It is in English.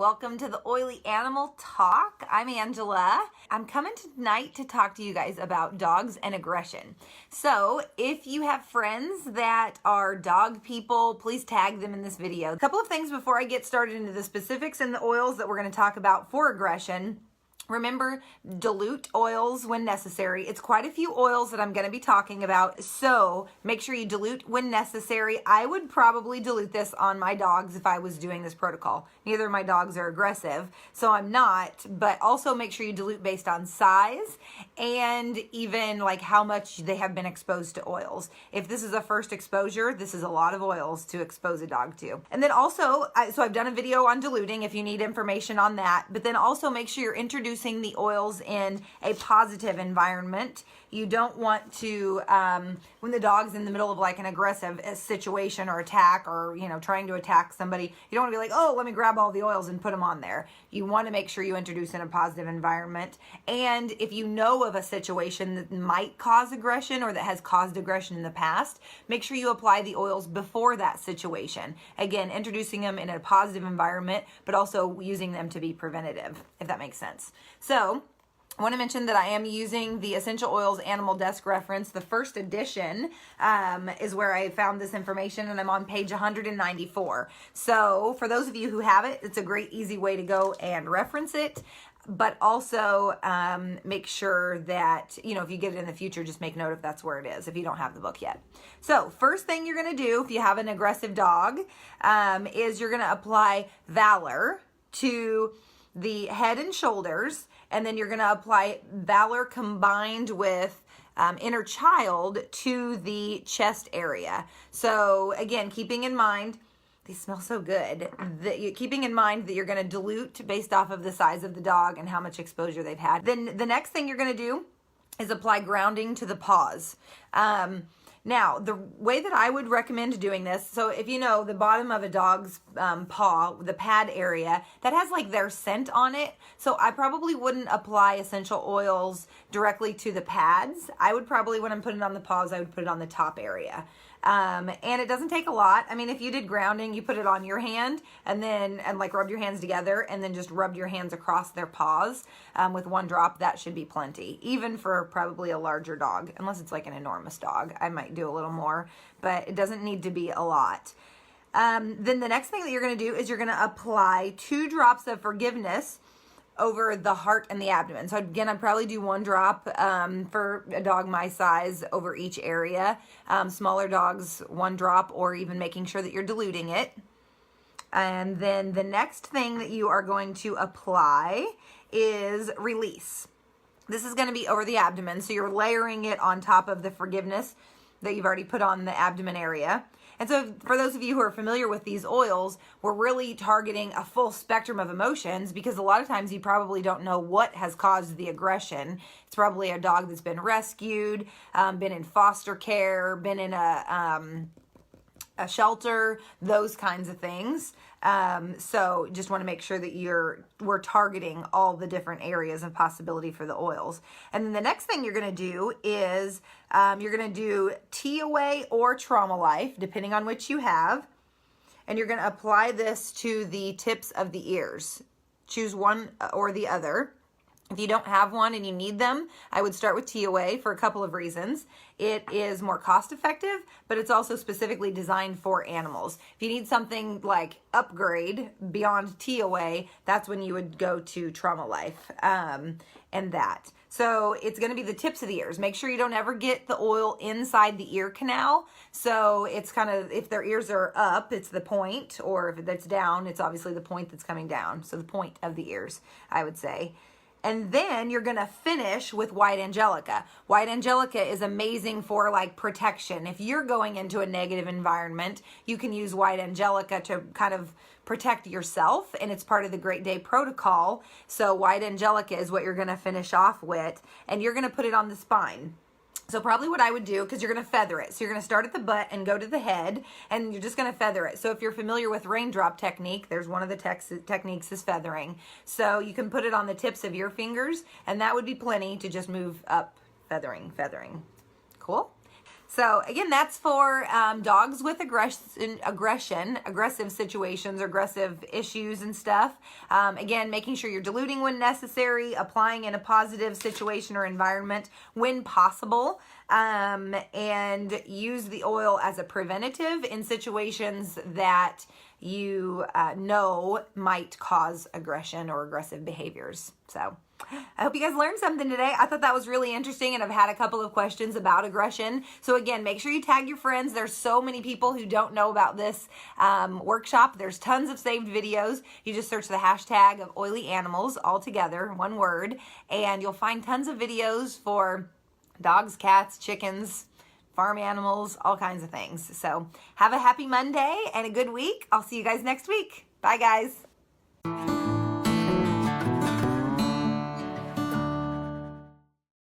welcome to the Oily Animal Talk. I'm Angela. I'm coming tonight to talk to you guys about dogs and aggression. So if you have friends that are dog people, please tag them in this video. A couple of things before I get started into the specifics and the oils that we're going to talk about for aggression. Remember, dilute oils when necessary. It's quite a few oils that I'm going to be talking about, so make sure you dilute when necessary. I would probably dilute this on my dogs if I was doing this protocol. Neither of my dogs are aggressive, so I'm not, but also make sure you dilute based on size and even like how much they have been exposed to oils. If this is a first exposure, this is a lot of oils to expose a dog to. And then also, so I've done a video on diluting if you need information on that, but then also make sure you're introducing the oils in a positive environment. You don't want to, when the dog's in the middle of like an aggressive situation or attack or, trying to attack somebody, you don't want to be like, oh, let me grab all the oils and put them on there. You want to make sure you introduce in a positive environment. And if you know of a situation that might cause aggression or that has caused aggression in the past, make sure you apply the oils before that situation. Again, introducing them in a positive environment, but also using them to be preventative, if that makes sense. So, I want to mention that I am using the Essential Oils Animal Desk Reference. The first edition is where I found this information, and I'm on page 194. So for those of you who have it, it's a great, easy way to go and reference it. But also make sure that, if you get it in the future, just make note if that's where it is, if you don't have the book yet. So first thing you're going to do if you have an aggressive dog is you're going to apply Valor to the head and shoulders, and then you're going to apply Valor combined with Inner Child to the chest area. So again, keeping in mind, they smell so good, keeping in mind that you're going to dilute based off of the size of the dog and how much exposure they've had. Then the next thing you're going to do is apply grounding to the paws. Now, the way that I would recommend doing this, so if you know the bottom of a dog's paw, the pad area, that has like their scent on it. So I probably wouldn't apply essential oils directly to the pads. I would probably, when I'm putting it on the paws, I would put it on the top area. And it doesn't take a lot. I mean, if you did grounding, you put it on your hand and like rub your hands together and then just rub your hands across their paws with one drop. That should be plenty, even for probably a larger dog, unless it's like an enormous dog. I might do a little more, but it doesn't need to be a lot. Then the next thing that you're going to do is you're going to apply 2 drops of forgiveness over the heart and the abdomen. So again, I'd probably do 1 drop for a dog my size over each area. Smaller dogs, 1 drop, or even making sure that you're diluting it. And then the next thing that you are going to apply is release. This is going to be over the abdomen, so you're layering it on top of the forgiveness that you've already put on the abdomen area. And so for those of you who are familiar with these oils, we're really targeting a full spectrum of emotions, because a lot of times you probably don't know what has caused the aggression. It's probably a dog that's been rescued, been in foster care, been in a shelter, those kinds of things. So just want to make sure that we're targeting all the different areas of possibility for the oils. And then the next thing you're going to do is you're going to do T-Away or Trauma Life, depending on which you have. And you're going to apply this to the tips of the ears. Choose one or the other. If you don't have one and you need them, I would start with T-Away for a couple of reasons. It is more cost effective, but it's also specifically designed for animals. If you need something like upgrade beyond T-Away, that's when you would go to Trauma Life and that. So it's going to be the tips of the ears. Make sure you don't ever get the oil inside the ear canal. So it's kind of, if their ears are up, it's the point, or if it's down, it's obviously the point that's coming down. So the point of the ears, I would say. And then you're going to finish with White Angelica. White Angelica is amazing for like protection. If you're going into a negative environment, you can use White Angelica to kind of protect yourself, and it's part of the Great Day protocol. So White Angelica is what you're going to finish off with, and you're going to put it on the spine. So probably what I would do, because you're going to feather it. So you're going to start at the butt and go to the head, and you're just going to feather it. So if you're familiar with raindrop technique, there's one of the techniques is feathering. So you can put it on the tips of your fingers, and that would be plenty to just move up, feathering. Cool? So again, that's for dogs with aggressive situations, or aggressive issues and stuff. Again, making sure you're diluting when necessary, applying in a positive situation or environment when possible, and use the oil as a preventative in situations that you know might cause aggression or aggressive behaviors. So I hope you guys learned something today. I thought that was really interesting, and I've had a couple of questions about aggression. So again, make sure you tag your friends. There's so many people who don't know about this workshop. There's tons of saved videos. You just search the hashtag of oily animals all together, one word, and you'll find tons of videos for dogs, cats, chickens, farm animals, all kinds of things. So have a happy Monday and a good week. I'll see you guys next week. Bye, guys.